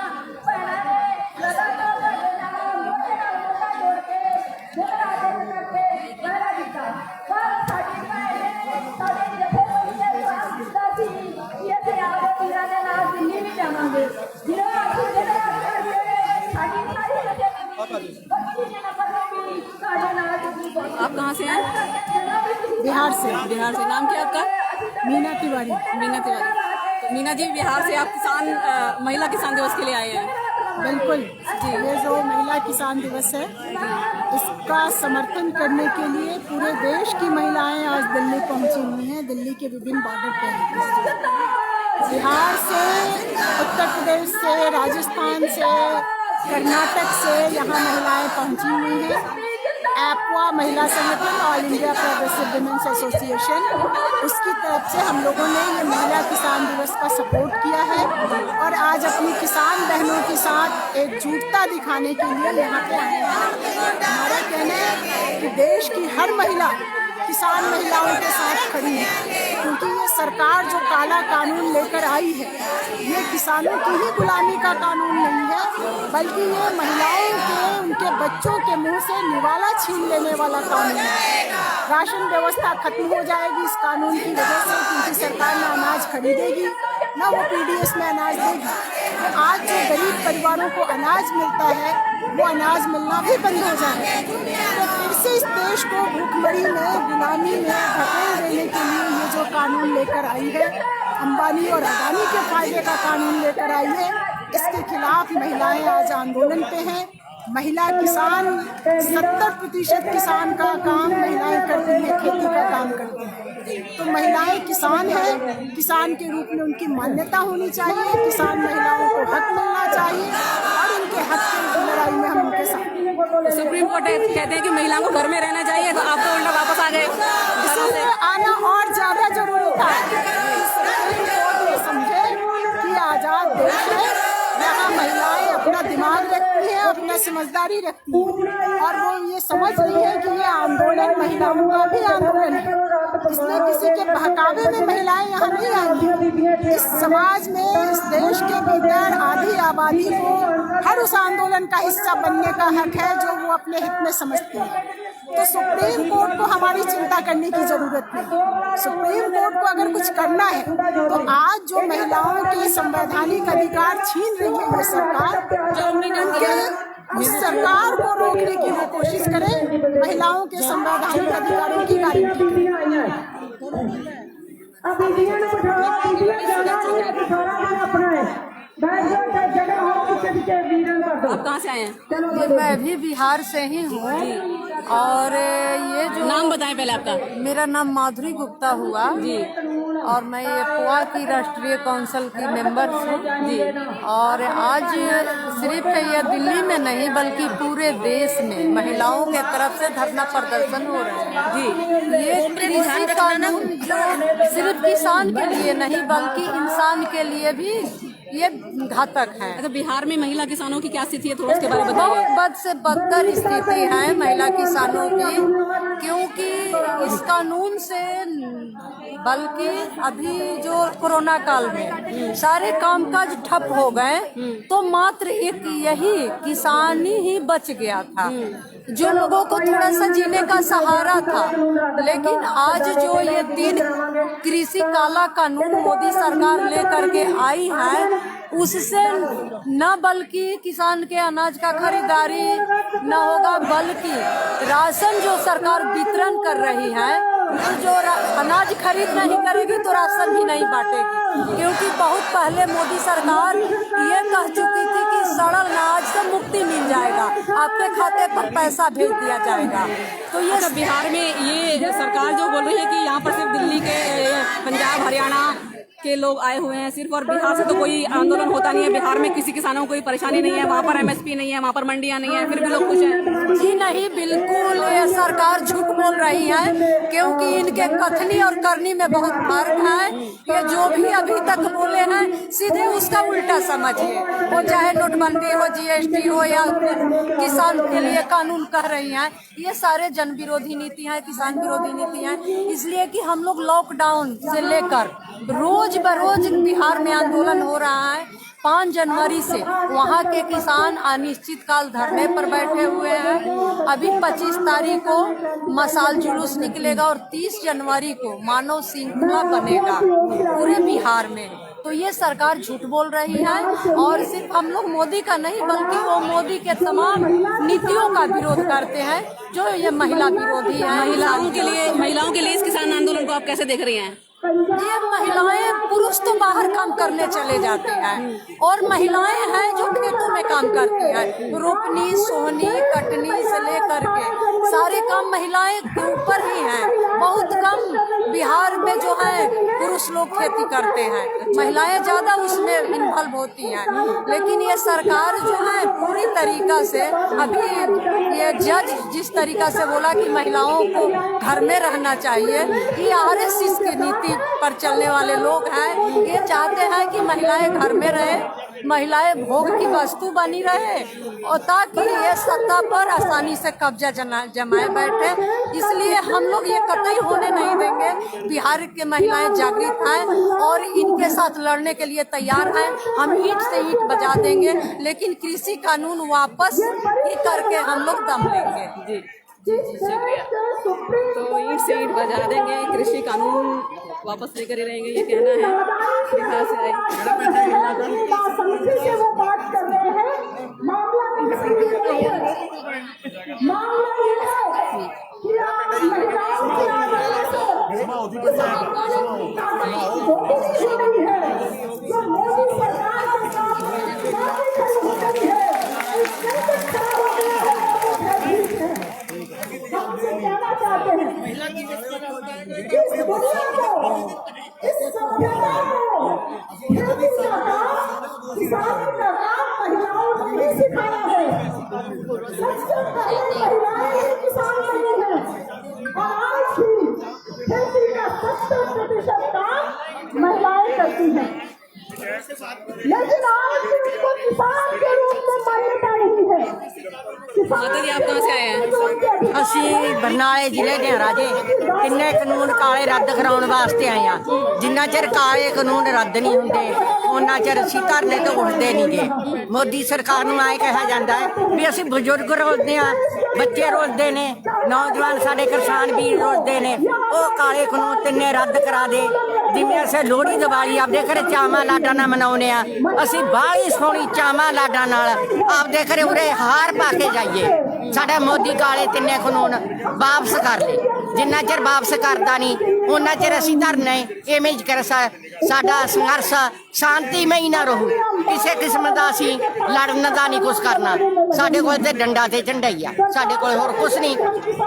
ਭੈਣਾਂ ਨੇ ਲਗਾਤਾਰ ਸਾਡੇ ਨਾਲ ਮੋਢੇ ਨਾਲ ਮੋਢਾ ਜੋੜ ਕੇ ਦਿਨ ਰਾਤ ਇੱਕ ਕਰਕੇ ਪਹਿਰਾ ਦਿੱਤਾ। ਪਰ ਸਾਡੀ ਭੈਣ ਨੇ ਸਾਡੇ ਜਥੇਬੰਦੀ ਨੇ ਐਲਾਨ ਕੀਤਾ ਸੀ ਕਿ ਅਸੀਂ ਆਪਦੇ ਵੀਰਾਂ ਦੇ ਨਾਲ ਦਿੱਲੀ ਵੀ ਜਾਵਾਂਗੇ। ਜਦੋਂ ਅਸੀਂ ਦਿਨ ਰਾਤ ਕਰਕੇ ਸਾਡੀ ਸਾਰੀ ਜਥੇਬੰਦੀ 25 ਨੰਬਰ ਨੂੰ ਵੀ ਸਾਡੇ ਨਾਲ ਦਿੱਲੀ ਪਹੁੰਚੀ। आप कहाँ से हैं? बिहार से। बिहार से। नाम क्या है आपका? मीना तिवारी। मीना तिवारी। तो मीना जी, बिहार से आप किसान महिला किसान दिवस के लिए आए हैं। बिल्कुल जी, ये जो महिला किसान दिवस है, इसका समर्थन करने के लिए पूरे देश की महिलाएं आज दिल्ली पहुंची हुई हैं। दिल्ली के विभिन्न बॉर्डर पर बिहार से, उत्तर प्रदेश से, राजस्थान से, कर्नाटक से यहाँ महिलाएं पहुंची हुई हैं। एपवा महिला संगठन, all India progressive women's association, उसकी तरफ से हम लोगों ने ये महिला किसान दिवस का सपोर्ट किया है और आज अपनी किसान बहनों की के साथ एकजुटता दिखाने के लिए यहाँ पे आए हैं। हमारा कहना है कि देश की हर महिला किसान महिलाओं के साथ खड़ी है, क्योंकि ये सरकार जो काला कानून लेकर आई है, ये किसानों की ही गुलामी का कानून नहीं है, बल्कि ये महिलाओं के, उनके बच्चों के मुंह से निवाला छीन लेने वाला कानून है। राशन व्यवस्था खत्म हो जाएगी इस कानून की वजह से, क्योंकि सरकार ना अनाज खरीदेगी ना वो पीडीएस में अनाज देगी। तो आज जो गरीब परिवारों को अनाज मिलता है वो अनाज मिलना भी बंद हो जाएगा। तो फिर से इस देश को भूखमरी में, गुलामी में धकेल देने के लिए ये जो कानून लेकर आई है, अंबानी और अदानी के फायदे का कानून लेकर आई है, इसके खिलाफ महिलाएं आज आंदोलन पे हैं। महिला किसान 70% किसान का काम महिलाएं करती हैं, खेती का काम करती हैं। तो महिलाएं किसान हैं, किसान के रूप में उनकी मान्यता होनी चाहिए, किसान महिलाओं को हक मिलना चाहिए और उनके हक की लड़ाई में हम उनके साथ। सुप्रीम कोर्ट कहते हैं कि महिलाओं को घर में रहना चाहिए, तो आप तो उल्टा वापस आ गए। इसलिए आना और ज्यादा जरूरी था। सुप्रीम कोर्ट ये समझे कि आजाद देश है, यहाँ महिलाएं अपना दिमाग रखती हैं, अपना समझदारी रखती हैं, और वो ये समझ रही है कि ये आंदोलन महिलाओं का भी आंदोलन है। इसलिए किसी के बहकावे में महिलाएं यहाँ नहीं आएंगी। इस समाज में, इस देश के भीतर आधी आबादी को हर उस आंदोलन का हिस्सा बनने का हक है जो वो अपने हित में समझती है। तो सुप्रीम कोर्ट को हमारी चिंता करने की जरूरत नहीं। सुप्रीम कोर्ट को अगर कुछ करना है तो आज जो महिलाओं के संवैधानिक अधिकार छीन रही है ये सरकार, उनके उस सरकार को रोकने की वो कोशिश करे, महिलाओं के संवैधानिक अधिकारों की गारंटी आप कहाँ से आए हैं? मैं भी बिहार से ही हूँ। और ये जो नाम बताएं पहले आपका। मेरा नाम माधुरी गुप्ता हुआ जी। और मैं ये पुआ की राष्ट्रीय काउंसिल की मेंबर हूँ जी। और आज सिर्फ ये दिल्ली में नहीं बल्कि पूरे देश में महिलाओं के तरफ से धरना प्रदर्शन हो रहे हैं जी। ये कृषि कानून जो सिर्फ किसान के लिए नहीं बल्कि इंसान के लिए भी ये घातक है। अच्छा, बिहार में महिला किसानों की क्या स्थिति है, थोड़ा उसके बारे में बताइए। बहुत बद से बदतर स्थिति है महिला किसानों की, क्योंकि इस कानून से बल्कि अभी जो कोरोना काल में सारे कामकाज ठप हो गए तो मात्र एक यही किसानी ही बच गया था जो लोगों को थोड़ा सा जीने का सहारा था। लेकिन आज जो ये 3 कृषि काला कानून मोदी सरकार लेकर के आई है उससे न बल्कि किसान के अनाज का खरीदारी न होगा बल्कि राशन जो सरकार वितरण कर रही है जो अनाज खरीद नहीं करेगी तो राशन भी नहीं बांटेगी, क्योंकि बहुत पहले मोदी सरकार ये कह चुकी थी कि सड़ल अनाज से मुक्ति मिल जाएगा, आपके खाते पर पैसा भेज दिया जाएगा। तो ये अच्छा, बिहार में ये सरकार जो बोल रही है कि यहाँ पर सिर्फ दिल्ली के, पंजाब, हरियाणा के लोग आए हुए हैं सिर्फ, और बिहार से तो कोई आंदोलन होता नहीं है, बिहार में किसी किसानों को कोई परेशानी नहीं है, वहाँ पर एमएसपी नहीं है, वहाँ पर मंडियाँ नहीं है, फिर भी लोग खुश हैं। जी नहीं, बिल्कुल ये सरकार झूठ बोल रही है, क्योंकि इनके कथनी और करनी में बहुत फर्क है। ये जो भी अभी तक बोले हैं सीधे उसका उल्टा समझिए, वो चाहे नोटबंदी हो, जीएसटी हो या किसान के लिए कानून कह रही हैं, ये सारे जन विरोधी नीति हैं, किसान विरोधी नीति हैं। इसलिए कि हम लोग लॉकडाउन से लेकर रोज बरोज बिहार में आंदोलन हो रहा है। 5 जनवरी से वहाँ के किसान अनिश्चित काल धरने पर बैठे हुए हैं। अभी 25 तारीख को मशाल जुलूस निकलेगा और 30 जनवरी को मानव श्रृंखला बनेगा पूरे बिहार में। तो ये सरकार झूठ बोल रही है और सिर्फ हम लोग मोदी का नहीं बल्कि वो मोदी के तमाम नीतियों का विरोध करते हैं जो ये महिला विरोधी है। महिलाओं के लिए इस किसान आंदोलन को आप कैसे देख रही हैं? ये महिलाएं, पुरुष तो बाहर काम करने चले जाते हैं और महिलाएं हैं जो खेतों में काम करती हैं, रोपनी, सोहनी, कटनी से लेकर के सारे काम महिलाएं के ऊपर ही हैं। बहुत कम बिहार में जो है पुरुष लोग खेती करते हैं, महिलाएं ज्यादा उसमें इन्वॉल्व होती हैं। लेकिन ये सरकार जो है पूरी तरीका से, अभी ये जज जिस तरीका से बोला कि महिलाओं को घर में रहना चाहिए, ये आरएसएस की नीति पर चलने वाले लोग हैं। ये चाहते हैं कि महिलाएं घर में रहें, महिलाएं भोग की वस्तु बनी रहे और ताकि ये सत्ता पर आसानी से कब्जा जमाए बैठे। इसलिए हम लोग ये कतई होने नहीं देंगे। बिहार के महिलाएं जागृत हैं और इनके साथ लड़ने के लिए तैयार हैं। हम ईंट से ईंट बजा देंगे, लेकिन कृषि कानून वापस ही करके हम लोग दम लेंगे। जी जी जी, शुक्रिया। तो ईंट से ईंट बजा देंगे, कृषि कानून वापस लेकर ही रहेंगे, ये कहना है बिहार से आई। समिति से वो बात कर रहे हैं। मामला मामला ये है कि आज महिलाओं की आजादी से मोदी सरकार हमसे कहना चाहते हैं इस दुनिया को, इस सभ्यता को खेती का काम, किसानी का काम महिलाओं को नहीं सिखाना है। सच महिलाएं किसान नहीं है और आज भी खेती का 70% काम महिलाएं करती हैं, लेकिन आज भी उनको किसान के रूप में मान्यता नहीं है। माता जी, आप कहाँ से आए हैं? ਅਸੀਂ ਬਰਨਾਲੇ ਜ਼ਿਲ੍ਹੇ ਦੇ ਰਾਜੇ ਕਿੰਨੇ ਕਾਨੂੰਨ ਕਾਲੇ ਰੱਦ ਕਰਾਉਣ ਵਾਸਤੇ ਆਏ ਆ। ਜਿੰਨਾ ਚਿਰ ਕਾਲੇ ਕਾਨੂੰਨ ਰੱਦ ਨਹੀਂ ਹੁੰਦੇ ਉਹਨਾਂ ਚਿਰ ਅਸੀਂ ਧਰਨੇ ਤੋਂ ਉੱਠਦੇ ਨਹੀਂਗੇ। ਮੋਦੀ ਸਰਕਾਰ ਨੂੰ ਐਂ ਕਿਹਾ ਜਾਂਦਾ ਹੈ ਵੀ ਅਸੀਂ ਬਜ਼ੁਰਗ ਰੋਲਦੇ ਆ, ਬੱਚੇ ਰੋਲਦੇ ਨੇ, ਨੌਜਵਾਨ ਸਾਡੇ ਕਿਸਾਨ ਵੀਰ ਰੋਲਦੇ ਨੇ। ਉਹ ਕਾਲੇ ਕਾਨੂੰਨ ਤਿੰਨੇ ਰੱਦ ਕਰਾ ਦੇ। ਜਿਵੇਂ ਅਸੀਂ ਲੋਹੜੀ ਦੀਵਾਲੀ ਆਪਦੇ ਘਰੇ ਚਾਵਾਂ ਲਾਡਾਂ ਨਾਲ ਮਨਾਉਂਦੇ ਆ, ਅਸੀਂ ਬਾਹਲੀ ਸੋਹਣੀ ਚਾਵਾਂ ਲਾਡਾਂ ਨਾਲ ਆਪਦੇ ਘਰੇ ਉਰੇ ਹਾਰ ਪਾ ਕੇ ਜਾਈਏ। ਸਾਡਾ ਮੋਦੀ ਕਾਲੇ ਤਿੰਨੇ ਕਾਨੂੰਨ ਵਾਪਸ ਕਰ ਲੈ। ਜਿੰਨਾ ਚਿਰ ਵਾਪਸ ਕਰਦਾ ਨਹੀਂ ਉਹਨਾਂ ਚਿਰ ਅਸੀਂ ਧਰਨੇ ਇਵੇਂ ਹੀ ਕਰ ਸਾਡਾ ਸੰਘਰਸ਼ ਸ਼ਾਂਤੀਮਈ ਨਾ ਰਹੂ। ਕਿਸੇ ਕਿਸਮ ਦਾ ਅਸੀਂ ਲੜਨ ਦਾ ਨਹੀਂ ਕੁਛ ਕਰਨਾ। ਸਾਡੇ ਕੋਲ ਤੇ ਡੰਡਾ ਤੇ ਝੰਡਾ ਹੀ ਆ, ਸਾਡੇ ਕੋਲ ਹੋਰ ਕੁਛ ਨਹੀਂ।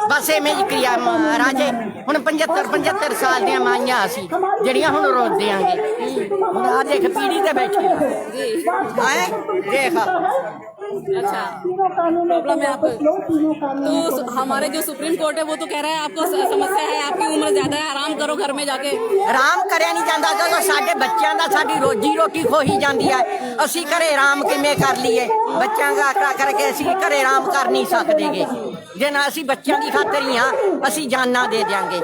ਬਸ ਇਵੇਂ ਹੀ ਕਿਰਿਆ ਰਾਜੇ। ਹੁਣ 75 ਸਾਲ ਦੀਆਂ ਮਾਈਆਂ ਅਸੀਂ ਜਿਹੜੀਆਂ ਹੁਣ ਰੋਜ਼ ਦਿਆਂਗੇ। ਹੁਣ ਆ ਦੇਖ ਪੀੜੀ ਤੇ ਬੈਠੀ ਆ ਦੇਖ। अच्छा, प्रॉब्लम है आपको। तो हमारे जो सुप्रीम कोर्ट है वो तो कह रहा है आपको समस्या है, आपकी उम्र ज्यादा है, आराम करो घर में जाके। ਆਰਾਮ ਕਰਿਆ ਨਹੀਂ ਜਾਂਦਾ ਜਦੋਂ ਸਾਡੇ ਬੱਚਿਆਂ ਦਾ ਸਾਡੀ ਰੋਜੀ ਰੋਟੀ ਖੋਹੀ ਜਾਂਦੀ ਹੈ। ਅਸੀਂ ਘਰੇ ਆਰਾਮ ਕਿਵੇਂ ਕਰ ਲਈਏ? ਬੱਚਿਆਂ ਦਾ ਆਕੜਾ ਕਰਕੇ ਅਸੀਂ ਘਰੇ ਆਰਾਮ ਕਰ ਨਹੀਂ ਸਕਦੇਗੇ। ਜੇ ਨਾ ਅਸੀਂ ਬੱਚਿਆਂ ਦੀ ਖਾਤਰ ਹੀ ਆ ਅਸੀਂ ਜਾਨਾਂ ਦੇ ਦਿਆਂਗੇ,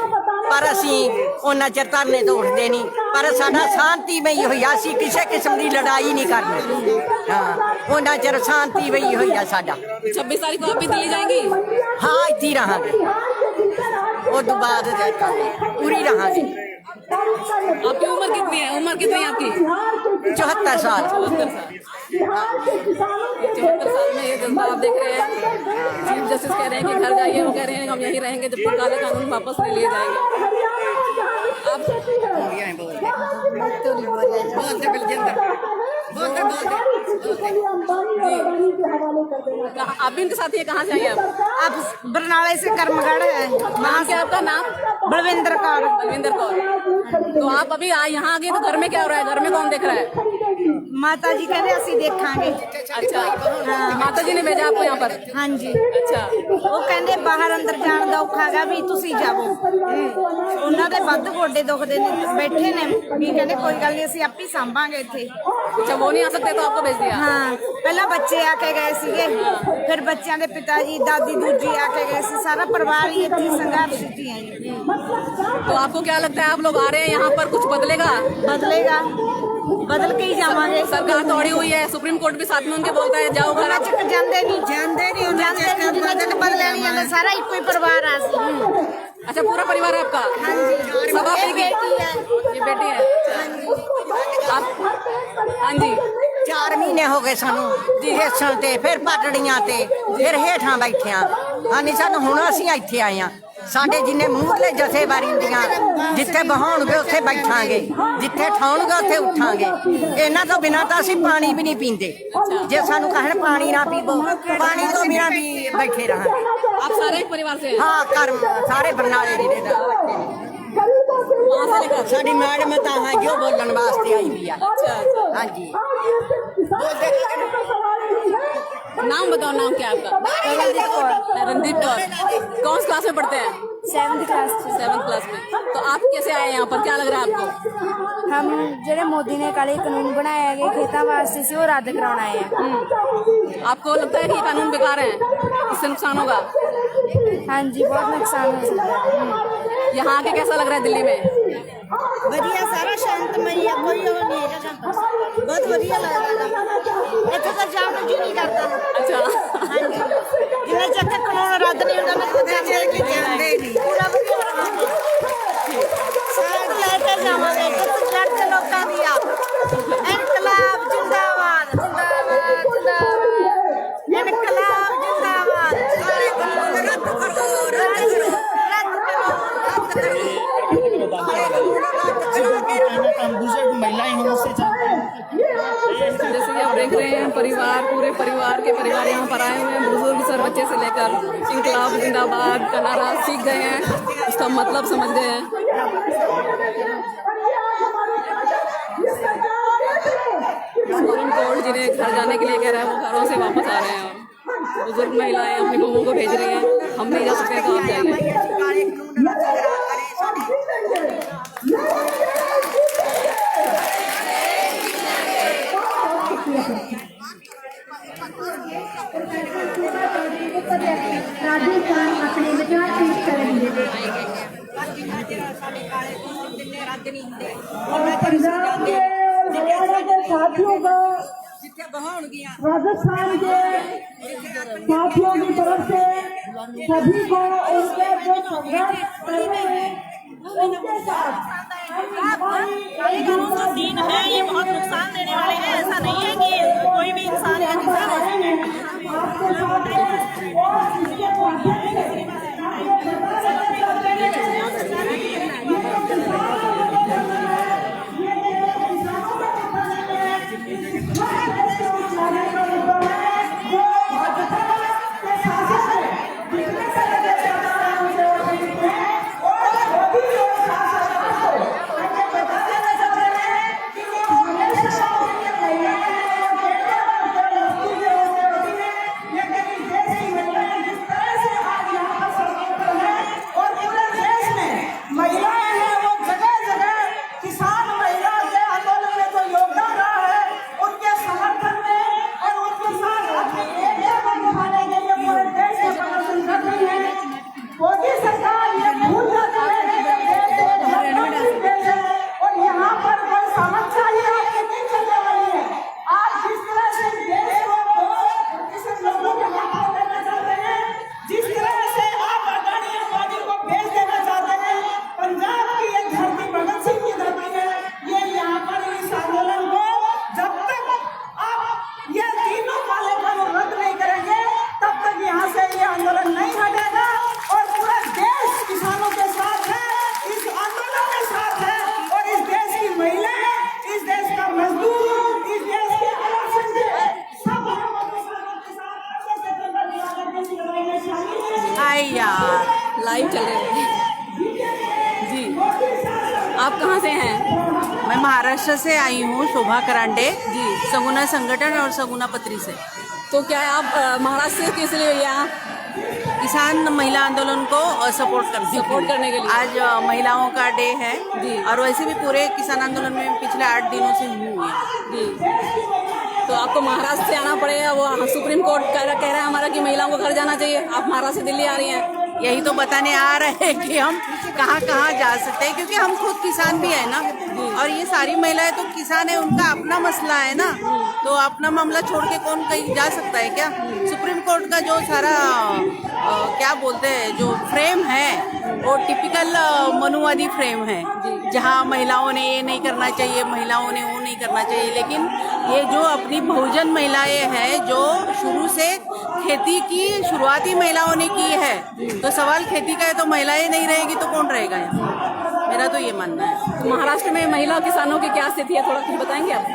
ਪਰ ਅਸੀਂ ਉਹਨਾਂ ਚਿਰ ਧਰਨੇ ਤੋਂ ਉੱਠਦੇ ਨਹੀਂ। ਪਰ ਸਾਡਾ ਸ਼ਾਂਤੀਮਈ ਹੋਈ ਆ, ਅਸੀਂ ਕਿਸੇ ਕਿਸਮ ਦੀ ਲੜਾਈ ਨਹੀਂ ਕਰਨੀ। ਹਾਂ, ਉਹਨਾਂ ਚਿਰ ਸ਼ਾਂਤੀਮਈ ਹੋਈ ਆ ਸਾਡਾ। 26 तारीख को आप भी दिल्ली जाएंगी? ਹਾਂ, ਇੱਥੇ ਹੀ ਰਹਾਂਗੇ। ਉਹ ਤੋਂ ਬਾਅਦ ਪੂਰੀ ਰਹਾਂਗੇ। आपकी उम्र कितनी है? उम्र कितनी है आपकी? 74 साल। 74 साल में ये जनता आप देख रहे हैं, चीफ जस्टिस कह रहे हैं कि घर जाइए, वो कह रहे हैं हम यहीं रहेंगे जब तक काले कानून वापस नहीं लिए जाएंगे। आप भी इनके साथ ही कहाँ से आई आप? आप बरनाले से कर्मगढ़ है। नाम क्या आपका? नाम? बलविंदर कौर। बलविंदर कौर। तो आप अभी यहाँ आ गए तो घर में क्या हो रहा है? घर में कौन देख रहा है? माता जी कहते ਅਸੀਂ ਦੇਖਾਂਗੇ। अच्छा, माता जी ने भेजा आपको यहाँ पर? ਹਾਂਜੀ। अच्छा, ਉਹ ਕਹਿੰਦੇ ਬਾਹਰ ਅੰਦਰ ਜਾਣ ਦਾ ਔਖਾ ਗਾ ਵੀ ਤੁਸੀਂ ਜਾਵੋ। ਉਹਨਾਂ ਦੇ ਵੱਧ ਗੋਡੇ ਦੁਖਦੇ ਨੇ, ਬੈਠੇ ਨੇ ਵੀ ਕਹਿੰਦੇ ਕੋਈ ਗੱਲ ਨਹੀਂ ਅਸੀਂ ਆਪੇ ਸੰਭਾਂਗੇ ਇੱਥੇ। अच्छा वो नहीं आ सकते तो आपको भेज दिया? ਹਾਂ, ਪਹਿਲਾਂ ਬੱਚੇ ਆ ਕੇ ਗਏ ਸੀਗੇ, ਫਿਰ ਬੱਚਿਆਂ ਦੇ ਪਿਤਾ ਜੀ ਦਾਦੀ ਦੂਜੀ ਆ ਕੇ ਗਏ ਸੀ, ਸਾਰਾ ਪਰਿਵਾਰ ਹੀ ਇੱਥੇ ਸੰਘਰਸ਼ ਵਿੱਚ ਹੀ ਹੈ। तो आपको क्या लगता है आप लोग आ रहे हैं यहाँ पर, कुछ बदलेगा? ਬਦਲੇਗਾ, ਬਦਲ ਕੇ ਹੀ ਜਾਵਾਂਗੇ। सरकार दौड़ी हुई है, सुप्रीम कोर्ट भी साथ में उनके बोलता है जाओ घर। ਉਹਨਾਂ ਚੱਕ ਜਾਂਦੇ ਨਹੀਂ ਬਦਲਿਆ ਨਹੀਂ ਜਾਂਦਾ। ਸਾਰਾ ਇੱਕੋ ਹੀ ਪਰਿਵਾਰ ਆ ਅਸੀਂ। अच्छा, पूरा परिवार है आपका? हाँ जी। सब आप एक बेटी है। ये बेटी है आप? हाँ जी। 4 ਮਹੀਨੇ ਹੋ ਗਏ ਸਾਨੂੰ ਰੇਸ਼ਣ ਤੇ, ਫਿਰ ਪਾਟੜੀਆਂ ਤੇ, ਫਿਰ ਹੇਠਾਂ ਬੈਠਿਆਂ। ਹਾਂਜੀ, ਸਾਨੂੰ ਹੁਣ ਅਸੀਂ ਇੱਥੇ ਆਏ ਆ। ਸਾਡੇ ਜਿੰਨੇ ਮੂਹਰਲੇ ਜਥੇਬਾਰੀ ਹੁੰਦੀਆਂ ਜਿੱਥੇ ਬਹਾਉਣਗੇ ਉੱਥੇ ਬੈਠਾਂਗੇ, ਜਿੱਥੇ ਠਾਉਣਗੇ ਉੱਥੇ ਉੱਠਾਂਗੇ। ਇਹਨਾਂ ਤੋਂ ਬਿਨਾਂ ਤਾਂ ਅਸੀਂ ਪਾਣੀ ਵੀ ਨਹੀਂ ਪੀਂਦੇ। ਜੇ ਸਾਨੂੰ ਕਹਿਣ ਪਾਣੀ ਨਾ ਪੀਵੋ, ਪਾਣੀ ਤੋਂ ਬਿਨਾਂ ਵੀ ਬੈਠੇ ਰਹਾਂਗੇ। आप सारे एक परिवार से हैं? ਹਾਂ, ਕਰਮ ਸਾਰੇ ਬਰਨਾਲੇ ਦੇ ਨੇ। वहाँ से लेकर? ਸਾਡੀ ਮੈਡਮ ਤਾਂ ਹੈ ਜੋ ਬੋਲਣ ਵਾਸਤੇ ਆਈ ਵੀ ਆ। ਹਾਂਜੀ। नाम बताओ, नाम क्या है आपका? रणदीप कौर। कौन सी क्लास में पढ़ते हैं? 7th क्लास 7th क्लास में। तो आप कैसे आए यहाँ पर, क्या लग रहा है आपको? हम जेडे मोदी ने काले कानून बनाए है खेतों वास्ते से वो रद्द कराना आए हैं। आपको लगता है कि ये कानून बेकार है, इससे नुकसान होगा? हाँ जी, बहुत नुकसान हो सकता है। यहाँ आके कैसा लग रहा है दिल्ली में? बढ़िया, सारा शांतमय है, कोई और नहीं है, बहुत बढ़िया लग रहा है। इतना तो जाने जी नहीं करता। अच्छा, हाँ जी, जिन्हें चक्कर कानून रद्द नहीं होता ना, तो जाने की जाने नहीं पूरा बढ़िया साथ लेके जावांगे तो जट के लोकां दी आप इनकलाब जिंदाबाद जिंदाबाद जिंदाबाद इनकलाब जिंदाबाद काले कानून रद्द करो रद्द करो रद्द करो हम बुजुर्ग महिलाएं हम उससे चाहते हैं। जैसे कि आप देख रहे हैं परिवार, पूरे परिवार के परिवार यहाँ पर आए हुए हैं, बुजुर्ग सर बच्चे से लेकर इनकलाब जिंदाबाद का नारा सीख गए हैं, उसका मतलब समझ गए हैं। सुप्रीम कोर्ट जिन्हें घर जाने के लिए कह रहा है वो घरों से वापस आ रहे हैं, और बुजुर्ग महिलाएं अपनी बहुओं को भेज रही हैं, हम नहीं जा सकते तो आप जाइए। राजस्थान अपने विचार पेश करेंगे। पंजाब के हरियाणा के साथियों को राजस्थान के साथियों की तरफ से सभी को उनके जो संघर्ष कर रहे हैं उनके साथ दिन है, ये बहुत नुकसान देने वाले हैं। ऐसा नहीं है कि कोई भी इंसान है आपके साथ और इसके लाइव चल रहे हैं जी। आप कहाँ से हैं? मैं महाराष्ट्र से आई हूँ, शोभा करांडे जी, सगुना संगठन और सगुना पत्री से। तो क्या आप महाराष्ट्र से किस लिए यहाँ? किसान महिला आंदोलन को सपोर्ट करने के लिए। आज महिलाओं का डे है जी, और वैसे भी पूरे किसान आंदोलन में पिछले 8 दिनों से हुई है जी। तो आपको महाराष्ट्र से आना पड़ेगा, वो सुप्रीम कोर्ट कह रहा है हमारा कि महिलाओं को घर जाना चाहिए, आप महाराष्ट्र से दिल्ली आ रही हैं। यही तो बताने आ रहे हैं कि हम कहाँ कहाँ जा सकते हैं, क्योंकि हम खुद किसान भी है ना, और ये सारी महिलाएं तो किसान है, उनका अपना मसला है ना, तो अपना मामला छोड़ के कौन कहीं जा सकता है क्या? सुप्रीम कोर्ट का जो सारा क्या बोलते हैं जो फ्रेम है वो टिपिकल मनुवादी फ्रेम है, जहाँ महिलाओं ने ये नहीं करना चाहिए, महिलाओं ने वो नहीं करना चाहिए। लेकिन ये जो अपनी बहुजन महिलाएं हैं जो शुरू से खेती की शुरुआती महिलाओं ने की है, तो सवाल खेती का है तो महिलाएं नहीं रहेगी तो कौन रहेगा यहाँ? मेरा तो ये मानना है। तो महाराष्ट्र में महिला किसानों की क्या स्थिति है, थोड़ा कुछ बताएंगे आप?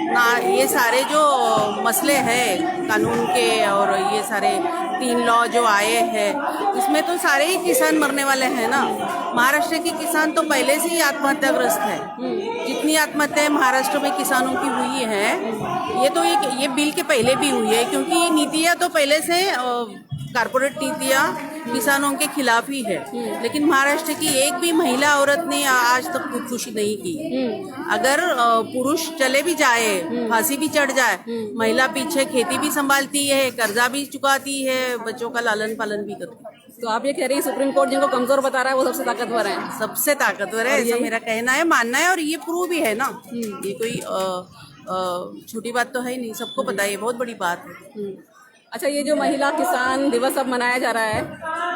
ना, ये सारे जो मसले हैं कानून के और ये सारे 3 लॉ जो आए हैं, इसमें तो सारे ही किसान मरने वाले हैं ना। महाराष्ट्र के किसान तो पहले से ही आत्महत्याग्रस्त है। जितनी आत्महत्याएं महाराष्ट्र में किसानों की हुई है, ये तो ये बिल के पहले भी हुई है, क्योंकि ये नीतियाँ तो पहले से कारपोरेट नीतियाँ किसानों के खिलाफ ही है। लेकिन महाराष्ट्र की एक भी महिला औरत ने आज तक खुदकुशी नहीं की। अगर पुरुष चले भी जाए, फांसी भी चढ़ जाए, महिला पीछे खेती भी संभालती है, कर्जा भी चुकाती है, बच्चों का लालन पालन भी करती है। तो आप ये कह रही है सुप्रीम कोर्ट जिनको कमजोर बता रहा है वो सबसे ताकतवर है? सबसे ताकतवर है, ऐसा मेरा कहना है, मानना है, और ये प्रूव भी है ना। ये कोई छोटी बात तो है ही नहीं, सबको पता है, ये बहुत बड़ी बात है। अच्छा, ये जो महिला किसान दिवस अब मनाया जा रहा है,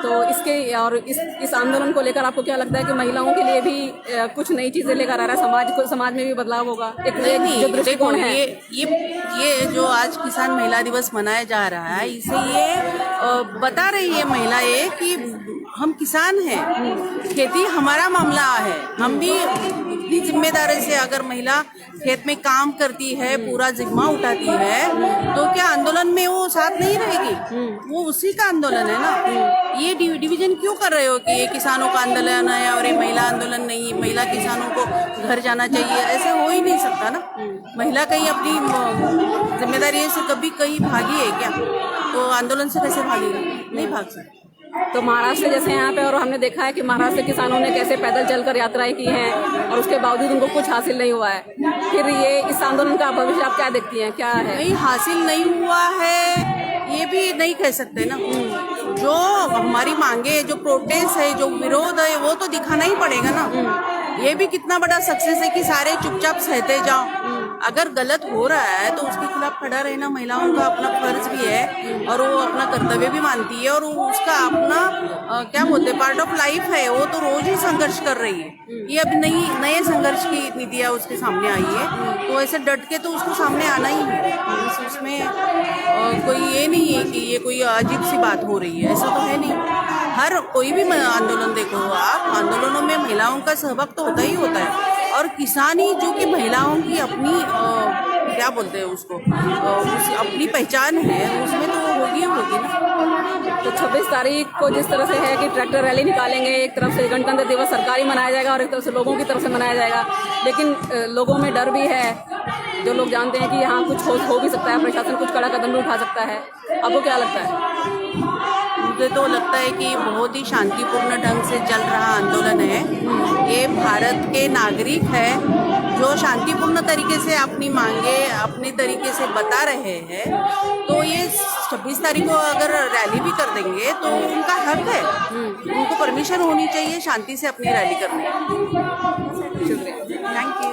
तो इसके और इस आंदोलन को लेकर आपको क्या लगता है कि महिलाओं के लिए भी कुछ नई चीजें लेकर आ रहा है, समाज में भी बदलाव होगा? एक जो दृष्टिकोण है, ये जो आज किसान महिला दिवस मनाया जा रहा है, इसे ये बता रही है महिलाएं कि हम किसान हैं, खेती हमारा मामला है। हम भी इतनी जिम्मेदारी से अगर महिला खेत में काम करती है, पूरा जिम्मा उठाती है, तो क्या आंदोलन में वो साथ नहीं रहेगी? वो उसी का आंदोलन है ना। ये डिवीजन क्यों कर रहे हो कि ये किसानों का आंदोलन है और ये महिला आंदोलन नहीं, महिला किसानों को घर जाना चाहिए? ऐसे हो ही नहीं सकता ना। महिला कहीं अपनी जिम्मेदारी से कभी कहीं भागी है क्या? तो आंदोलन से कैसे भागेगी? नहीं भाग सकती। तो महाराष्ट्र जैसे यहाँ पे, और हमने देखा है कि महाराष्ट्र किसानों ने कैसे पैदल चलकर यात्राएं की हैं और उसके बावजूद उनको कुछ हासिल नहीं हुआ है। फिर ये इस आंदोलन का भविष्य आप क्या देखती हैं, क्या है? नहीं, हासिल नहीं हुआ है ये भी नहीं कह सकते ना। जो हमारी मांगे, जो प्रोटेस्ट है, जो विरोध है, वो तो दिखाना ही पड़ेगा ना। ये भी कितना बड़ा सक्सेस है कि सारे चुपचाप सहते जाओ। अगर गलत हो रहा है तो उसके खिलाफ खड़ा रहना महिलाओं का अपना फर्ज भी है, और वो अपना कर्तव्य भी मानती है, और वो उसका अपना क्या बोलते हैं, पार्ट ऑफ लाइफ है। वो तो रोज ही संघर्ष कर रही है। ये अब नए संघर्ष की नीतियाँ उसके सामने आई है, तो ऐसे डट के तो उसको सामने आना ही है। उसमें कोई ये नहीं है कि ये कोई अजीब सी बात हो रही है, ऐसा तो है नहीं। हर कोई भी आंदोलन देखो आप, आंदोलनों में महिलाओं का सहभाग तो होता ही होता है। और किसानी जो कि महिलाओं की अपनी क्या बोलते हैं उसको, अपनी पहचान है, उसमें तो वो होगी ना। तो 26 तारीख को जिस तरह से है कि ट्रैक्टर रैली निकालेंगे, एक तरफ से गणतंत्र दिवस सरकारी मनाया जाएगा और एक तरफ से लोगों की तरफ से मनाया जाएगा, लेकिन लोगों में डर भी है। जो लोग जानते हैं कि यहाँ कुछ हो भी सकता है, प्रशासन कुछ कड़ा कदम भी उठा सकता है। आपको क्या लगता है? मुझे तो लगता है कि बहुत ही शांतिपूर्ण ढंग से चल रहा आंदोलन है। ये भारत के नागरिक है जो शांतिपूर्ण तरीके से अपनी मांगे अपने तरीके से बता रहे हैं। तो ये 26 तारीख को अगर रैली भी कर देंगे तो उनका हक है, उनको परमिशन होनी चाहिए शांति से अपनी रैली करने की। Thank you.